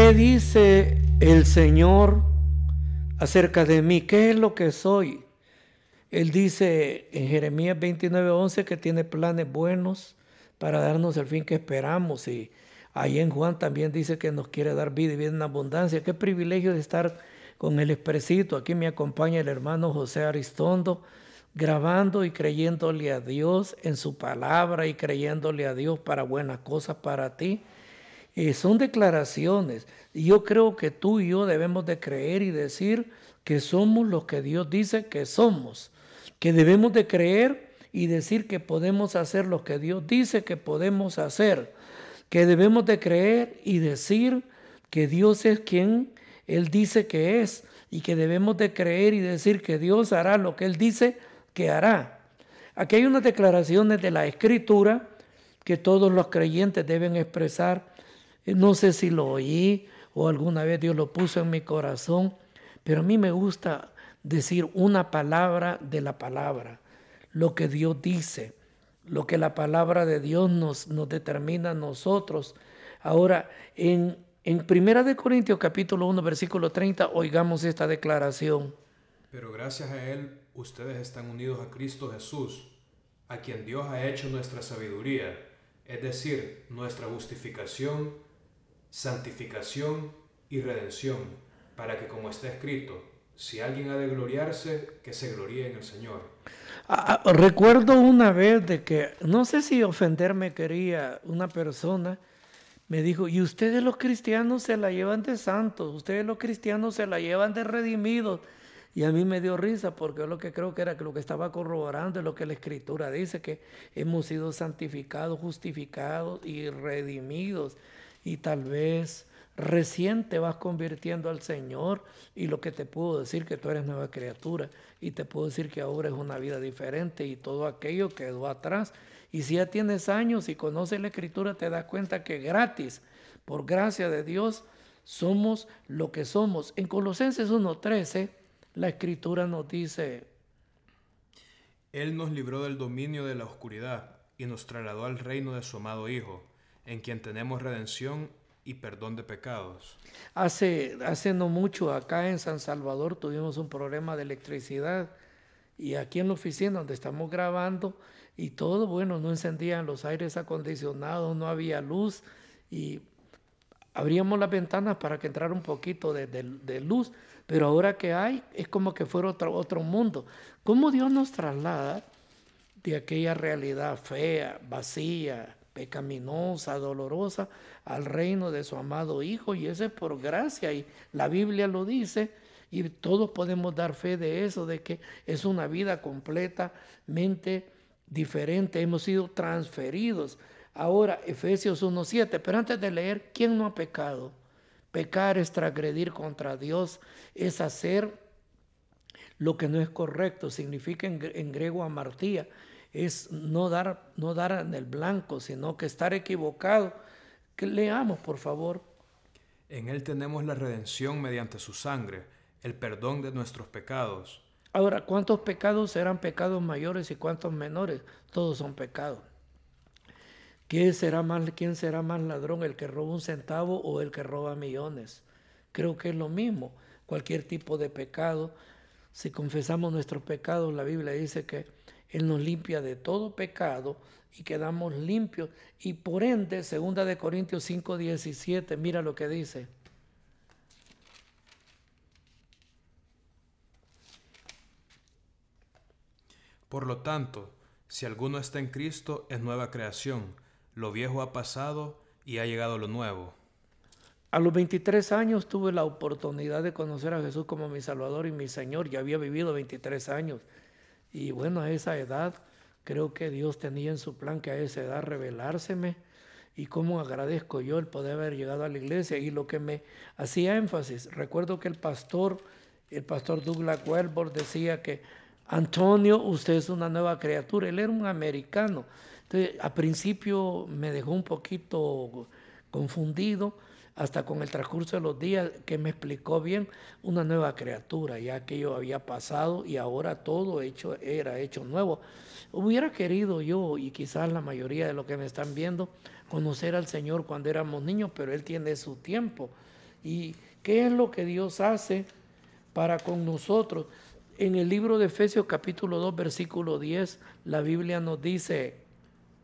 ¿Qué dice el Señor acerca de mí? ¿Qué es lo que soy? Él dice en Jeremías 29:11 que tiene planes buenos para darnos el fin que esperamos. Y ahí en Juan también dice que nos quiere dar vida y vida en abundancia. Qué privilegio de estar con el Expresito. Aquí me acompaña el hermano José Aristondo, grabando y creyéndole a Dios en su palabra y creyéndole a Dios para buenas cosas para ti. Son declaraciones. Y yo creo que tú y yo debemos de creer y decir que somos lo que Dios dice que somos. Que debemos de creer y decir que podemos hacer lo que Dios dice que podemos hacer. Que debemos de creer y decir que Dios es quien Él dice que es. Y que debemos de creer y decir que Dios hará lo que Él dice que hará. Aquí hay unas declaraciones de la Escritura que todos los creyentes deben expresar. No sé si lo oí o alguna vez Dios lo puso en mi corazón, pero a mí me gusta decir una palabra de la palabra, lo que Dios dice, lo que la palabra de Dios nos determina a nosotros. Ahora, en 1 Corintios capítulo 1, versículo 30, oigamos esta declaración. Pero gracias a Él, ustedes están unidos a Cristo Jesús, a quien Dios ha hecho nuestra sabiduría, es decir, nuestra justificación, santificación y redención, para que, como está escrito, si alguien ha de gloriarse, que se gloríe en el Señor. Recuerdo una vez de que, no sé si ofenderme quería, una persona me dijo, y ustedes los cristianos se la llevan de santos, ustedes los cristianos se la llevan de redimidos. Y a mí me dio risa porque yo lo que creo que era que lo que estaba corroborando es lo que la Escritura dice, que hemos sido santificados, justificados y redimidos. Y tal vez recién te vas convirtiendo al Señor y lo que te puedo decir que tú eres nueva criatura y te puedo decir que ahora es una vida diferente y todo aquello quedó atrás. Y si ya tienes años y conoces la Escritura te das cuenta que gratis, por gracia de Dios, somos lo que somos. En Colosenses 1:13 la Escritura nos dice: Él nos libró del dominio de la oscuridad y nos trasladó al reino de su amado Hijo, en quien tenemos redención y perdón de pecados. Hace no mucho acá en San Salvador tuvimos un problema de electricidad y aquí en la oficina donde estamos grabando y todo, bueno, no encendían los aires acondicionados, no había luz y abríamos las ventanas para que entrara un poquito de luz, pero ahora que hay es como que fuera otro mundo. ¿Cómo Dios nos traslada de aquella realidad fea, vacía, pecaminosa, dolorosa, al reino de su amado Hijo? Y eso es por gracia, y la Biblia lo dice, y todos podemos dar fe de eso, de que es una vida completamente diferente, hemos sido transferidos. Ahora, Efesios 1:7, pero antes de leer, ¿quién no ha pecado? Pecar es transgredir contra Dios, es hacer lo que no es correcto, significa en griego amartía, es no dar en el blanco, sino que estar equivocado. Que leamos, por favor. En Él tenemos la redención mediante su sangre, el perdón de nuestros pecados. Ahora, ¿cuántos pecados serán pecados mayores y cuántos menores? Todos son pecados. ¿Quién será más ladrón, el que roba un centavo o el que roba millones? Creo que es lo mismo. Cualquier tipo de pecado, si confesamos nuestros pecados, la Biblia dice que Él nos limpia de todo pecado y quedamos limpios. Y por ende, 2 Corintios 5:17, mira lo que dice. Por lo tanto, si alguno está en Cristo, es nueva creación. Lo viejo ha pasado y ha llegado lo nuevo. A los 23 años tuve la oportunidad de conocer a Jesús como mi Salvador y mi Señor. Ya había vivido 23 años. Y bueno, a esa edad, creo que Dios tenía en su plan que a esa edad revelárseme. Y cómo agradezco yo el poder haber llegado a la iglesia. Y lo que me hacía énfasis, recuerdo que el pastor Douglas Welborn decía que Antonio, usted es una nueva criatura. Él era un americano. Entonces, al principio me dejó un poquito confundido, hasta con el transcurso de los días que me explicó bien, una nueva criatura, ya que yo había pasado y ahora todo era hecho nuevo. Hubiera querido yo, y quizás la mayoría de los que me están viendo, conocer al Señor cuando éramos niños, pero Él tiene su tiempo. ¿Y qué es lo que Dios hace para con nosotros? En el libro de Efesios capítulo 2, versículo 10, la Biblia nos dice: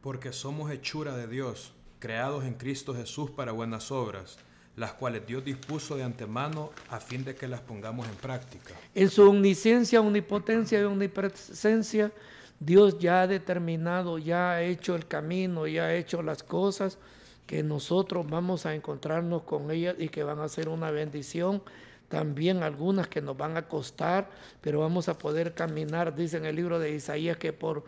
porque somos hechura de Dios, creados en Cristo Jesús para buenas obras, las cuales Dios dispuso de antemano a fin de que las pongamos en práctica. En su omnisciencia, omnipotencia y omnipresencia, Dios ya ha determinado, ya ha hecho el camino, ya ha hecho las cosas que nosotros vamos a encontrarnos con ellas y que van a ser una bendición. También algunas que nos van a costar, pero vamos a poder caminar. Dice en el libro de Isaías que por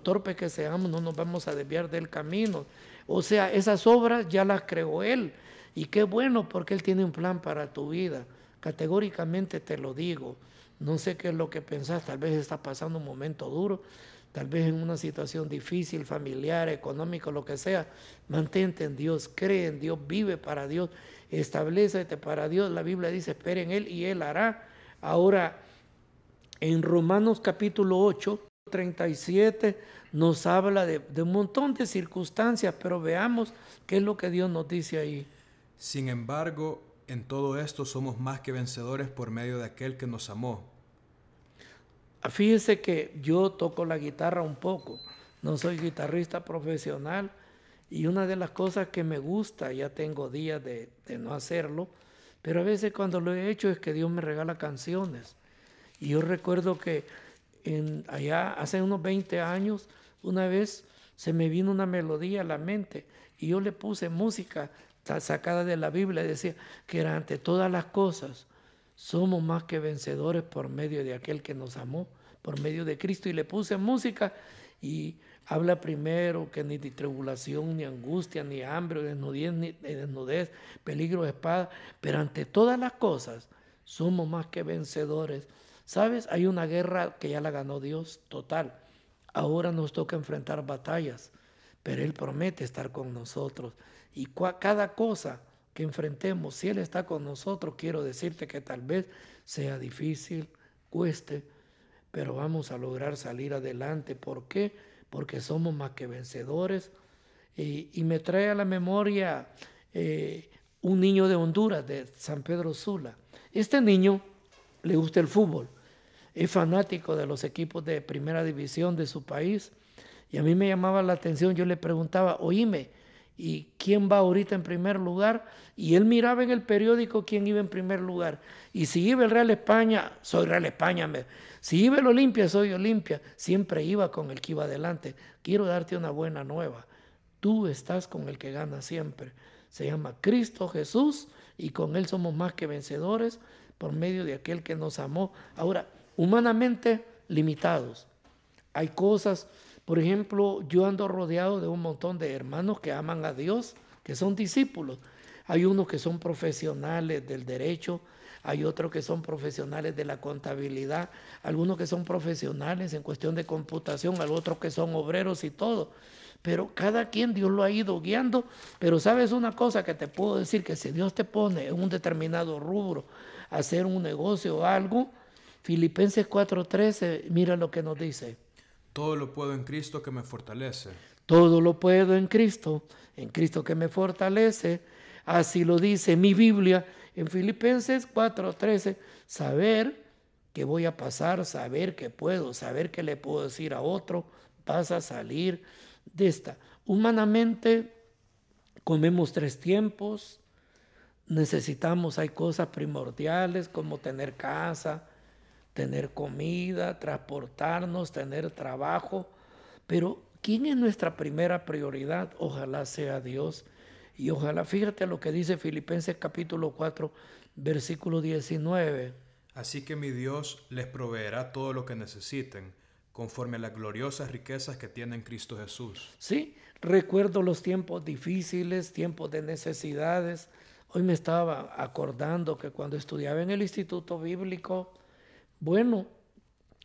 torpe que seamos no nos vamos a desviar del camino. O sea, esas obras ya las creó Él. Y qué bueno, porque Él tiene un plan para tu vida. Categóricamente te lo digo. No sé qué es lo que pensás, tal vez estás pasando un momento duro, tal vez en una situación difícil, familiar, económico, lo que sea. Mantente en Dios, cree en Dios, vive para Dios, establécete para Dios. La Biblia dice, espera en Él y Él hará. Ahora, en Romanos capítulo 8, 37, nos habla de un montón de circunstancias, pero veamos qué es lo que Dios nos dice ahí. Sin embargo, en todo esto somos más que vencedores por medio de aquel que nos amó. Fíjese que yo toco la guitarra un poco, no soy guitarrista profesional, y una de las cosas que me gusta, ya tengo días de no hacerlo, pero a veces cuando lo he hecho es que Dios me regala canciones. Y yo recuerdo que allá hace unos 20 años, una vez se me vino una melodía a la mente y yo le puse música sacada de la Biblia y decía que era ante todas las cosas somos más que vencedores por medio de aquel que nos amó, por medio de Cristo. Y le puse música y habla primero que ni de tribulación, ni angustia, ni hambre, desnudez, peligro de espada, pero ante todas las cosas somos más que vencedores. ¿Sabes? Hay una guerra que ya la ganó Dios total. Ahora nos toca enfrentar batallas, pero Él promete estar con nosotros. Y cada cosa que enfrentemos, si Él está con nosotros, quiero decirte que tal vez sea difícil, cueste, pero vamos a lograr salir adelante. ¿Por qué? Porque somos más que vencedores. Y me trae a la memoria un niño de Honduras, de San Pedro Sula. Este niño le gusta el fútbol, es fanático de los equipos de primera división de su país. Y a mí me llamaba la atención, yo le preguntaba, oíme, ¿y quién va ahorita en primer lugar? Y él miraba en el periódico quién iba en primer lugar. Y si iba el Real España, soy Real España. Si iba el Olimpia, soy Olimpia. Siempre iba con el que iba adelante. Quiero darte una buena nueva. Tú estás con el que gana siempre. Se llama Cristo Jesús y con Él somos más que vencedores por medio de aquel que nos amó. Ahora, humanamente limitados. Hay cosas... Por ejemplo, yo ando rodeado de un montón de hermanos que aman a Dios, que son discípulos. Hay unos que son profesionales del derecho, hay otros que son profesionales de la contabilidad, algunos que son profesionales en cuestión de computación, hay otros que son obreros y todo. Pero cada quien Dios lo ha ido guiando. Pero sabes una cosa que te puedo decir, que si Dios te pone en un determinado rubro a hacer un negocio o algo, Filipenses 4:13, mira lo que nos dice. Todo lo puedo en Cristo que me fortalece. Todo lo puedo en Cristo que me fortalece. Así lo dice mi Biblia en Filipenses 4:13. Saber que voy a pasar, saber que puedo, saber que le puedo decir a otro, vas a salir de esta. Humanamente comemos 3 tiempos, necesitamos, hay cosas primordiales como tener casa, tener comida, transportarnos, tener trabajo, pero ¿quién es nuestra primera prioridad? Ojalá sea Dios. Y ojalá, fíjate lo que dice Filipenses capítulo 4, versículo 19. Así que mi Dios les proveerá todo lo que necesiten, conforme a las gloriosas riquezas que tiene en Cristo Jesús. Sí, recuerdo los tiempos difíciles, tiempos de necesidades. Hoy me estaba acordando que cuando estudiaba en el Instituto Bíblico, bueno,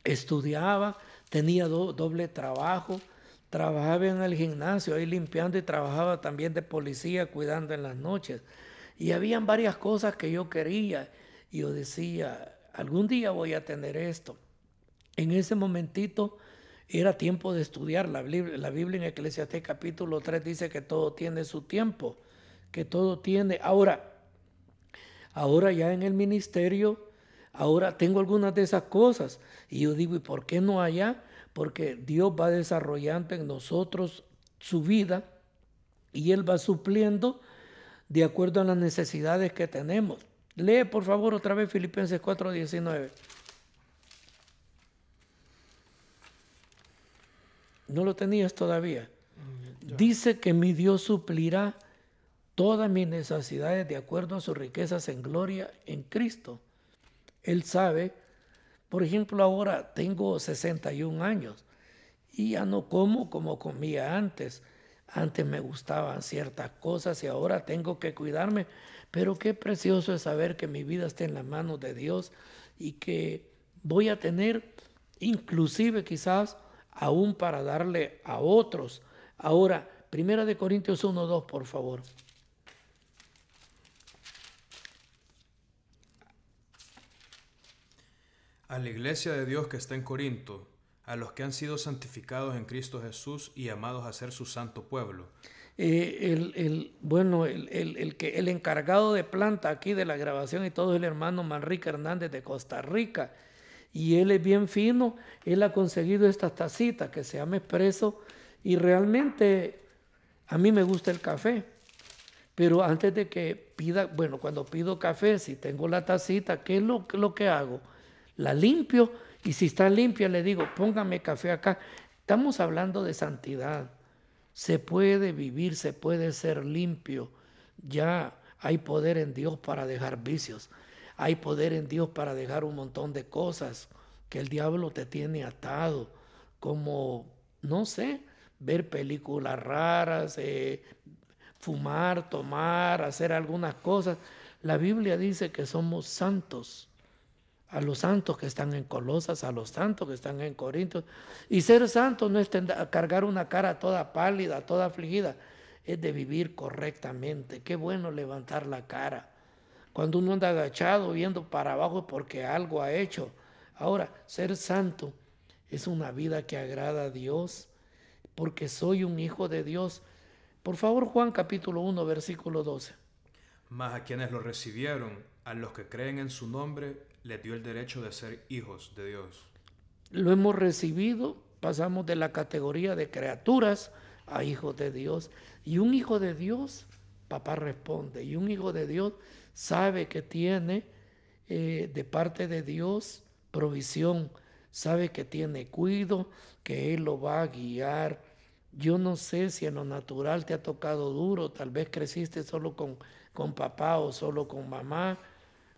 estudiaba, tenía doble trabajo, trabajaba en el gimnasio ahí limpiando y trabajaba también de policía cuidando en las noches. Y habían varias cosas que yo quería y yo decía, algún día voy a tener esto. En ese momentito era tiempo de estudiar la Biblia en Eclesiastés capítulo 3 dice que todo tiene su tiempo, que todo tiene. Ahora, Ahora ya en el ministerio, ahora tengo algunas de esas cosas. Y yo digo, ¿y por qué no allá? Porque Dios va desarrollando en nosotros su vida y Él va supliendo de acuerdo a las necesidades que tenemos. Lee por favor otra vez Filipenses 4:19. ¿No lo tenías todavía? Dice que mi Dios suplirá todas mis necesidades de acuerdo a sus riquezas en gloria en Cristo. Él sabe, por ejemplo, ahora tengo 61 años y ya no como comía antes. Antes me gustaban ciertas cosas y ahora tengo que cuidarme. Pero qué precioso es saber que mi vida está en las manos de Dios y que voy a tener, inclusive quizás, aún para darle a otros. Ahora, 1 Corintios 1:2, por favor. A la iglesia de Dios que está en Corinto, a los que han sido santificados en Cristo Jesús y llamados a ser su santo pueblo. El encargado de planta aquí de la grabación y todo es el hermano Manrique Hernández de Costa Rica. Y él es bien fino, él ha conseguido estas tacitas que se llama Espresso y realmente a mí me gusta el café. Pero antes de que pida, bueno, cuando pido café, si tengo la tacita, ¿qué es lo que hago? La limpio y si está limpia le digo, póngame café acá. Estamos hablando de santidad. Se puede vivir, se puede ser limpio. Ya hay poder en Dios para dejar vicios. Hay poder en Dios para dejar un montón de cosas que el diablo te tiene atado. Como, no sé, ver películas raras, fumar, tomar, hacer algunas cosas. La Biblia dice que somos santos. A los santos que están en Colosas, a los santos que están en Corintios. Y ser santo no es cargar una cara toda pálida, toda afligida, es de vivir correctamente. Qué bueno levantar la cara. Cuando uno anda agachado viendo para abajo es porque algo ha hecho. Ahora, ser santo es una vida que agrada a Dios, porque soy un hijo de Dios. Por favor, Juan capítulo 1, versículo 12. Mas a quienes lo recibieron, a los que creen en su nombre, les dio el derecho de ser hijos de Dios. Lo hemos recibido, pasamos de la categoría de criaturas a hijos de Dios. Y un hijo de Dios, papá responde, y un hijo de Dios sabe que tiene de parte de Dios provisión, sabe que tiene cuidado, que Él lo va a guiar. Yo no sé si en lo natural te ha tocado duro, tal vez creciste solo con papá o solo con mamá,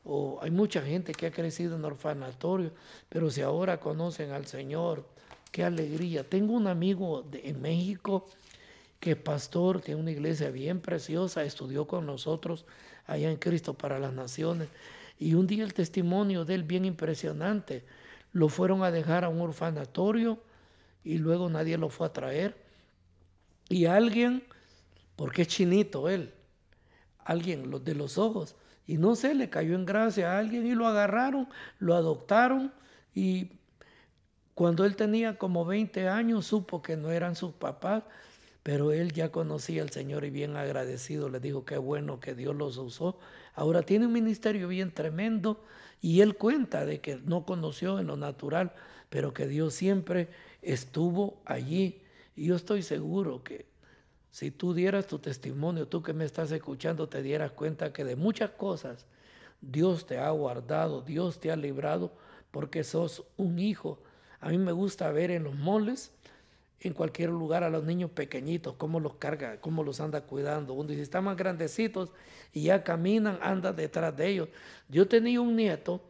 o hay mucha gente que ha crecido en orfanatorio, pero si ahora conocen al Señor, qué alegría. Tengo un amigo en México que es pastor, tiene una iglesia bien preciosa, estudió con nosotros allá en Cristo para las Naciones, y un día el testimonio de él bien impresionante. Lo fueron a dejar a un orfanatorio y luego nadie lo fue a traer. Y alguien, porque es chinito él, alguien los de los ojos, y no sé, le cayó en gracia a alguien y lo agarraron, lo adoptaron, y cuando él tenía como 20 años supo que no eran sus papás, pero él ya conocía al Señor y bien agradecido le dijo qué bueno que Dios los usó. Ahora tiene un ministerio bien tremendo y él cuenta de que no conoció en lo natural, pero que Dios siempre estuvo allí. Y yo estoy seguro que si tú dieras tu testimonio, tú que me estás escuchando, te dieras cuenta que de muchas cosas Dios te ha guardado, Dios te ha librado, porque sos un hijo. A mí me gusta ver en los moles, en cualquier lugar, a los niños pequeñitos, cómo los carga, cómo los anda cuidando. Uno dice, están más grandecitos y ya caminan, anda detrás de ellos. Yo tenía un nieto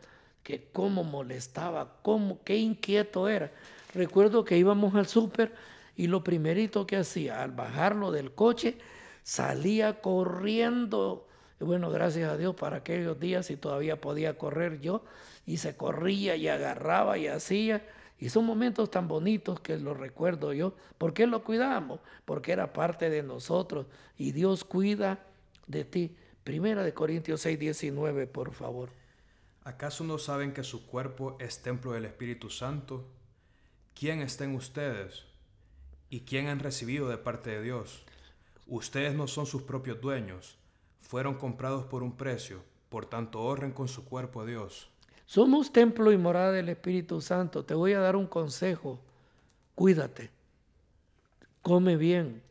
que cómo molestaba, qué inquieto era. Recuerdo que íbamos al súper y lo primerito que hacía, al bajarlo del coche, salía corriendo. Bueno, gracias a Dios para aquellos días y todavía podía correr yo, y se corría y agarraba y hacía. Y son momentos tan bonitos que los recuerdo yo. ¿Por qué lo cuidamos? Porque era parte de nosotros y Dios cuida de ti. 1 Corintios 6:19, por favor. ¿Acaso no saben que su cuerpo es templo del Espíritu Santo? ¿Quién está en ustedes? ¿Y quién han recibido de parte de Dios? Ustedes no son sus propios dueños. Fueron comprados por un precio. Por tanto, honren con su cuerpo a Dios. Somos templo y morada del Espíritu Santo. Te voy a dar un consejo. Cuídate. Come bien.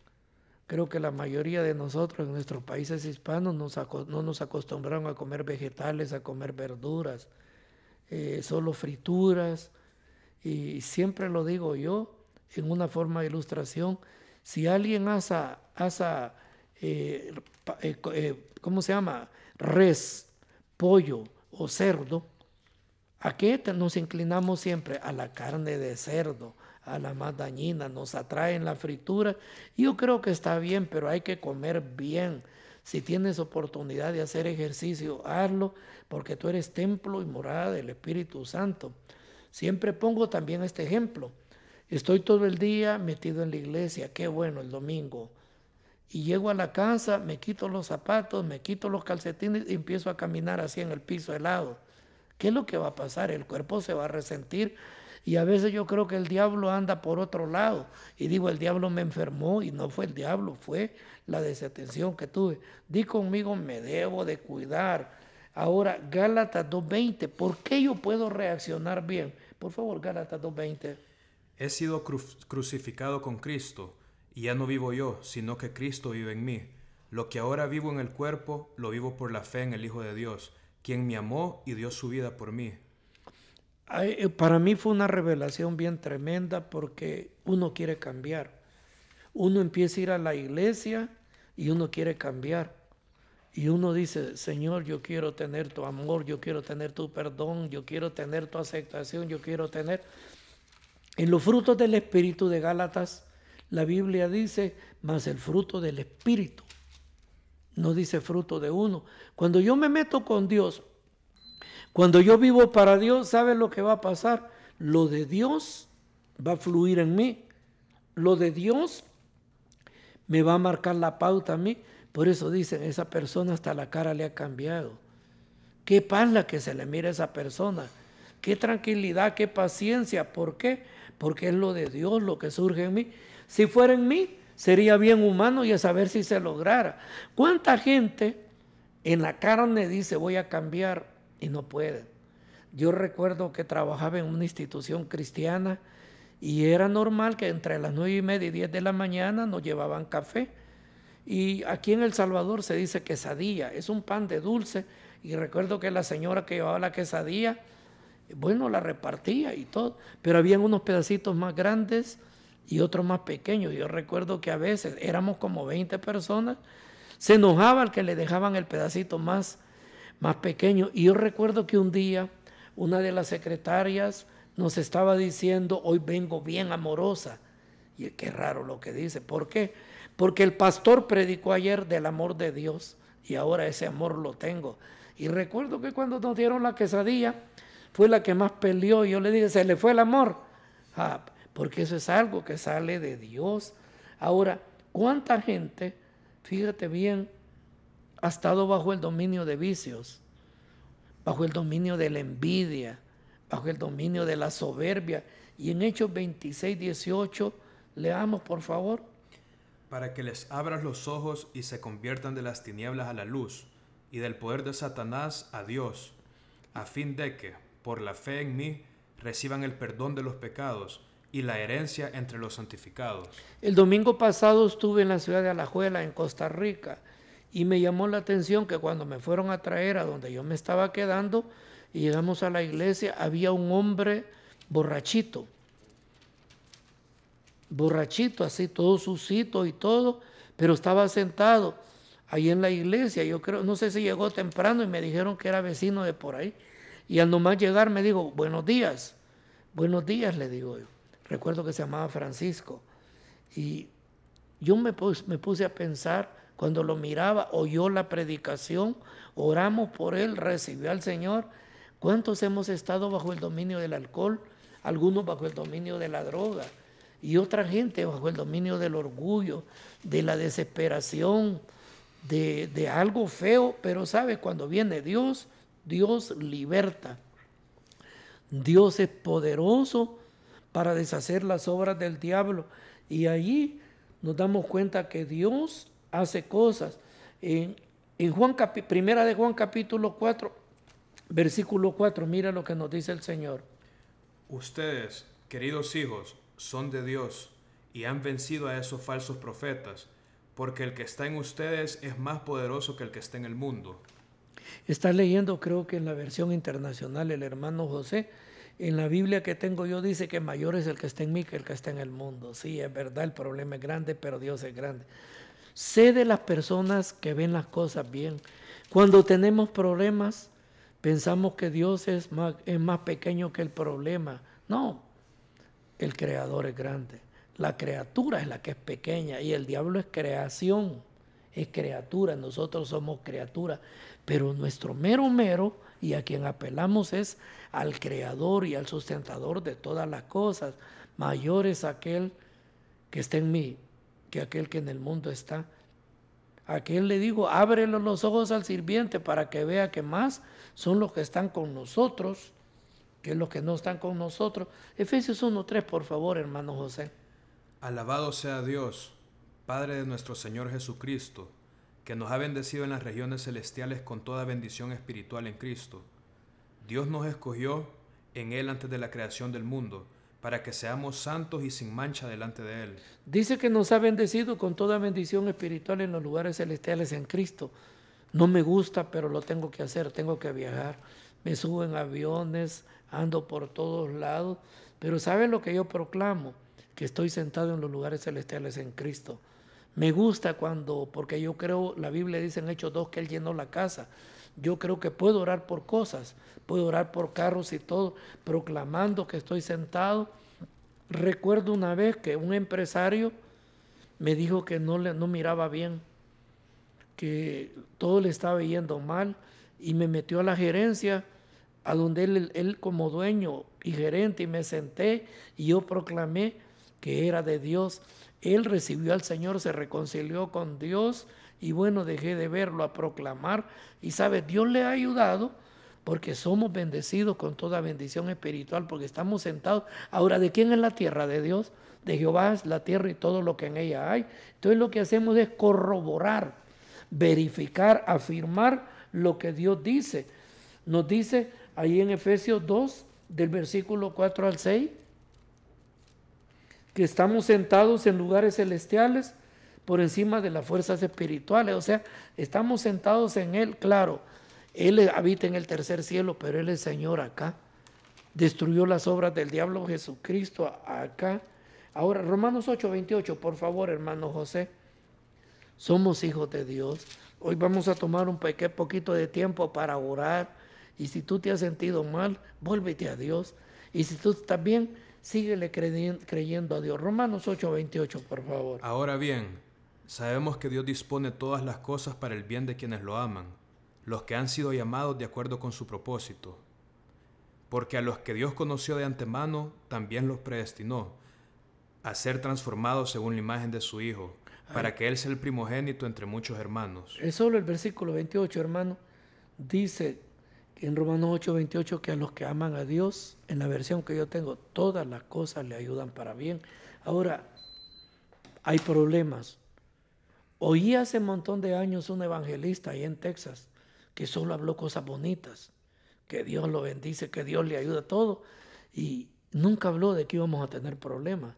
Creo que la mayoría de nosotros en nuestros países hispanos no nos acostumbraron a comer vegetales, a comer verduras, solo frituras. Y siempre lo digo yo en una forma de ilustración. Si alguien asa ¿cómo se llama? Res, pollo o cerdo, ¿a qué nos inclinamos siempre? A la carne de cerdo, a la más dañina, nos atraen la fritura. Yo creo que está bien, pero hay que comer bien. Si tienes oportunidad de hacer ejercicio, hazlo, porque tú eres templo y morada del Espíritu Santo. Siempre pongo también este ejemplo. Estoy todo el día metido en la iglesia, qué bueno el domingo. Y llego a la casa, me quito los zapatos, me quito los calcetines y empiezo a caminar así en el piso helado. ¿Qué es lo que va a pasar? El cuerpo se va a resentir y a veces yo creo que el diablo anda por otro lado y digo, el diablo me enfermó y no fue el diablo, fue la desatención que tuve. Di conmigo, me debo de cuidar. Ahora, Gálatas 2:20, ¿por qué yo puedo reaccionar bien? Por favor, Gálatas 2:20. He sido crucificado con Cristo, y ya no vivo yo, sino que Cristo vive en mí. Lo que ahora vivo en el cuerpo, lo vivo por la fe en el Hijo de Dios, quien me amó y dio su vida por mí. Para mí fue una revelación bien tremenda porque uno quiere cambiar. Uno empieza a ir a la iglesia y uno quiere cambiar. Y uno dice, Señor, yo quiero tener tu amor, yo quiero tener tu perdón, yo quiero tener tu aceptación, yo quiero tener... En los frutos del Espíritu de Gálatas, la Biblia dice, más el fruto del Espíritu. No dice fruto de uno. Cuando yo me meto con Dios, cuando yo vivo para Dios, ¿sabe lo que va a pasar? Lo de Dios va a fluir en mí. Lo de Dios me va a marcar la pauta a mí. Por eso dicen, esa persona hasta la cara le ha cambiado. Qué paz la que se le mira a esa persona. Qué tranquilidad, qué paciencia. ¿Por qué? Porque es lo de Dios lo que surge en mí. Si fuera en mí, sería bien humano y a saber si se lograra. ¿Cuánta gente en la carne dice voy a cambiar y no puede? Yo recuerdo que trabajaba en una institución cristiana y era normal que entre las 9:30 y 10 de la mañana nos llevaban café. Y aquí en El Salvador se dice quesadilla, es un pan de dulce. Y recuerdo que la señora que llevaba la quesadilla, bueno, la repartía y todo, pero habían unos pedacitos más grandes y otros más pequeños. Yo recuerdo que a veces éramos como 20 personas, se enojaba al que le dejaban el pedacito más pequeño. Y yo recuerdo que un día una de las secretarias nos estaba diciendo, hoy vengo bien amorosa. Y qué raro lo que dice. ¿Por qué? Porque el pastor predicó ayer del amor de Dios y ahora ese amor lo tengo. Y recuerdo que cuando nos dieron la quesadilla, fue la que más peleó. Yo le dije, se le fue el amor. Porque eso es algo que sale de Dios. Ahora, ¿cuánta gente, fíjate bien, ha estado bajo el dominio de vicios, bajo el dominio de la envidia, bajo el dominio de la soberbia? Y en Hechos 26:18, leamos por favor. Para que les abras los ojos y se conviertan de las tinieblas a la luz, y del poder de Satanás a Dios, a fin de que, por la fe en mí, reciban el perdón de los pecados y la herencia entre los santificados. El domingo pasado estuve en la ciudad de Alajuela, en Costa Rica, y me llamó la atención que cuando me fueron a traer a donde yo me estaba quedando y llegamos a la iglesia, había un hombre borrachito, así todo sucito y todo, pero estaba sentado ahí en la iglesia. Yo creo, no sé si llegó temprano y me dijeron que era vecino de por ahí. Y al nomás llegar me dijo, buenos días, le digo yo. Recuerdo que se llamaba Francisco. Y yo me puse a pensar, cuando lo miraba, oyó la predicación, oramos por él, recibió al Señor. ¿Cuántos hemos estado bajo el dominio del alcohol? Algunos bajo el dominio de la droga. Y otra gente bajo el dominio del orgullo, de la desesperación, de algo feo. Pero ¿sabe? Cuando viene Dios, Dios liberta. Dios es poderoso para deshacer las obras del diablo. Y allí nos damos cuenta que Dios hace cosas. En En Primera de Juan capítulo 4, versículo 4, mira lo que nos dice el Señor. Ustedes, queridos hijos, son de Dios y han vencido a esos falsos profetas, porque el que está en ustedes es más poderoso que el que está en el mundo. Está leyendo, creo que en la versión internacional, el hermano José. En la Biblia que tengo yo dice que mayor es el que está en mí que el que está en el mundo. Sí, es verdad, el problema es grande, pero Dios es grande. Sé de las personas que ven las cosas bien. Cuando tenemos problemas, pensamos que Dios es más pequeño que el problema. No, el Creador es grande. La criatura es la que es pequeña y el diablo es creación, es criatura. Nosotros somos criatura, pero nuestro mero y a quien apelamos es al Creador y al sustentador de todas las cosas. Mayor es aquel que está en mí que aquel que en el mundo está. A aquel le digo, ábrele los ojos al sirviente para que vea que más son los que están con nosotros que los que no están con nosotros. Efesios 1:3, por favor, hermano José. Alabado sea Dios, Padre de nuestro Señor Jesucristo, que nos ha bendecido en las regiones celestiales con toda bendición espiritual en Cristo. Dios nos escogió en Él antes de la creación del mundo, para que seamos santos y sin mancha delante de Él. Dice que nos ha bendecido con toda bendición espiritual en los lugares celestiales en Cristo. No me gusta, pero lo tengo que hacer, tengo que viajar. Me subo en aviones, ando por todos lados, pero ¿sabe lo que yo proclamo? Que estoy sentado en los lugares celestiales en Cristo. Me gusta porque yo creo, la Biblia dice en Hechos 2 que Él llenó la casa. Yo creo que puedo orar por cosas, puedo orar por carros y todo, proclamando que estoy sentado. Recuerdo una vez que un empresario me dijo que no miraba bien, que todo le estaba yendo mal y me metió a la gerencia, a donde él como dueño y gerente, y me senté y yo proclamé que era de Dios. Él recibió al Señor, se reconcilió con Dios y bueno, dejé de verlo, a proclamar. Y sabe, Dios le ha ayudado porque somos bendecidos con toda bendición espiritual, porque estamos sentados. Ahora, ¿de quién es la tierra? De Dios. De Jehová es la tierra y todo lo que en ella hay. Entonces lo que hacemos es corroborar, verificar, afirmar lo que Dios dice. Nos dice ahí en Efesios 2, del versículo 4 al 6, que estamos sentados en lugares celestiales por encima de las fuerzas espirituales. O sea, estamos sentados en Él. Claro, Él habita en el tercer cielo, pero Él es Señor acá. Destruyó las obras del diablo Jesucristo acá. Ahora, Romanos 8:28, por favor, hermano José. Somos hijos de Dios. Hoy vamos a tomar un poquito de tiempo para orar. Y si tú te has sentido mal, vuélvete a Dios. Y si tú estás bien, síguele creyendo a Dios. Romanos 8:28, por favor. Ahora bien, sabemos que Dios dispone todas las cosas para el bien de quienes lo aman, los que han sido llamados de acuerdo con su propósito. Porque a los que Dios conoció de antemano, también los predestinó a ser transformados según la imagen de su Hijo, para que Él sea el primogénito entre muchos hermanos. Es solo el versículo 28, hermano. Dice en Romanos 8:28 que a los que aman a Dios, en la versión que yo tengo, todas las cosas le ayudan para bien. Ahora, hay problemas. Oí hace un montón de años un evangelista ahí en Texas que solo habló cosas bonitas, que Dios lo bendice, que Dios le ayuda a todo, y nunca habló de que íbamos a tener problemas.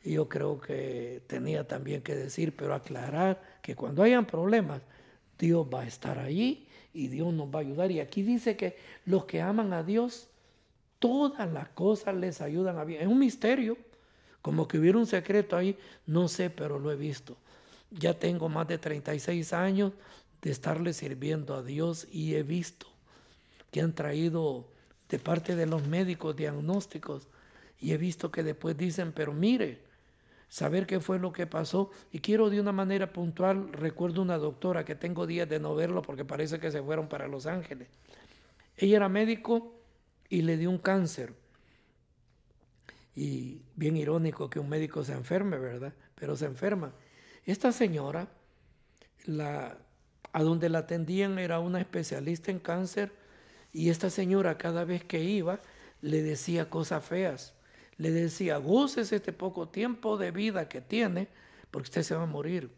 Y yo creo que tenía también que decir, pero aclarar que cuando hayan problemas, Dios va a estar allí y Dios nos va a ayudar. Y aquí dice que los que aman a Dios, todas las cosas les ayudan a bien. Es un misterio, como que hubiera un secreto ahí, no sé, pero lo he visto. Ya tengo más de 36 años de estarle sirviendo a Dios y he visto que han traído de parte de los médicos diagnósticos y he visto que después dicen, pero mire, saber qué fue lo que pasó. Y quiero de una manera puntual, recuerdo una doctora que tengo días de no verlo porque parece que se fueron para Los Ángeles. Ella era médico y le dio un cáncer. Y bien irónico que un médico se enferme, ¿verdad? Pero se enferma. Esta señora, a donde la atendían era una especialista en cáncer, y esta señora cada vez que iba le decía cosas feas. Le decía, gócese este poco tiempo de vida que tiene, porque usted se va a morir.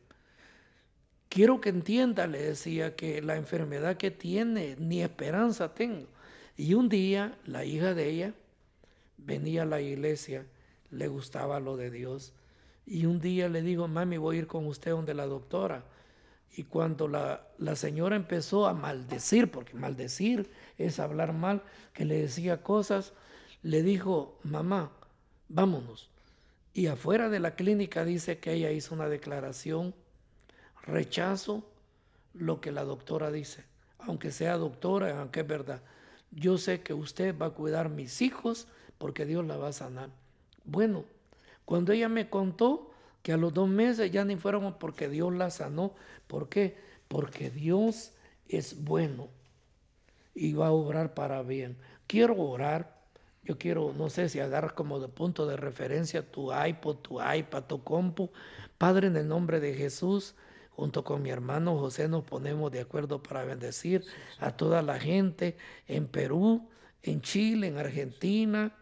quiero que entienda, le decía, que la enfermedad que tiene, ni esperanza tengo. Y un día la hija de ella venía a la iglesia, le gustaba lo de Dios. Y un día le dijo, mami, voy a ir con usted donde la doctora. Y cuando la señora empezó a maldecir, porque maldecir es hablar mal, que le decía cosas, le dijo, mamá, vámonos. Y afuera de la clínica dice que ella hizo una declaración: rechazo lo que la doctora dice, aunque sea doctora, aunque es verdad. Yo sé que usted va a cuidar mis hijos porque Dios la va a sanar. Bueno, cuando ella me contó que a los 2 meses ya ni fueron porque Dios la sanó. ¿Por qué? Porque Dios es bueno y va a obrar para bien. Quiero orar. Yo quiero, no sé si agarras como de punto de referencia tu iPod, tu iPad, tu compu. Padre, en el nombre de Jesús, junto con mi hermano José nos ponemos de acuerdo para bendecir a toda la gente en Perú, en Chile, en Argentina,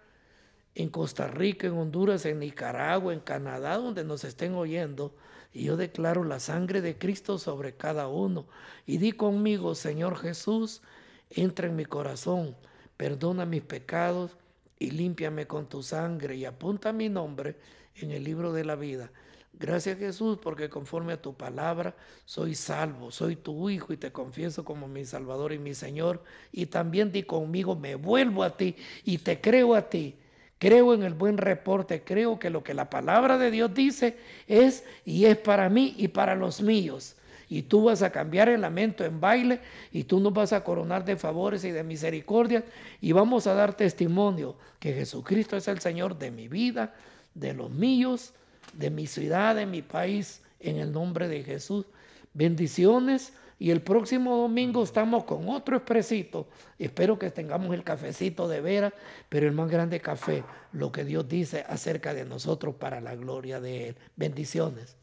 en Costa Rica, en Honduras, en Nicaragua, en Canadá, donde nos estén oyendo. Y yo declaro la sangre de Cristo sobre cada uno. Y di conmigo, Señor Jesús, entra en mi corazón, perdona mis pecados y límpiame con tu sangre y apunta mi nombre en el libro de la vida. Gracias, Jesús, porque conforme a tu palabra soy salvo, soy tu hijo y te confieso como mi Salvador y mi Señor. Y también di conmigo, me vuelvo a ti y te creo a ti. Creo en el buen reporte, creo que lo que la palabra de Dios dice es y es para mí y para los míos. Y tú vas a cambiar el lamento en baile y tú nos vas a coronar de favores y de misericordia y vamos a dar testimonio que Jesucristo es el Señor de mi vida, de los míos, de mi ciudad, de mi país, en el nombre de Jesús. Bendiciones. Y el próximo domingo estamos con otro expresito. Espero que tengamos el cafecito de veras, pero el más grande café, lo que Dios dice acerca de nosotros para la gloria de Él. Bendiciones.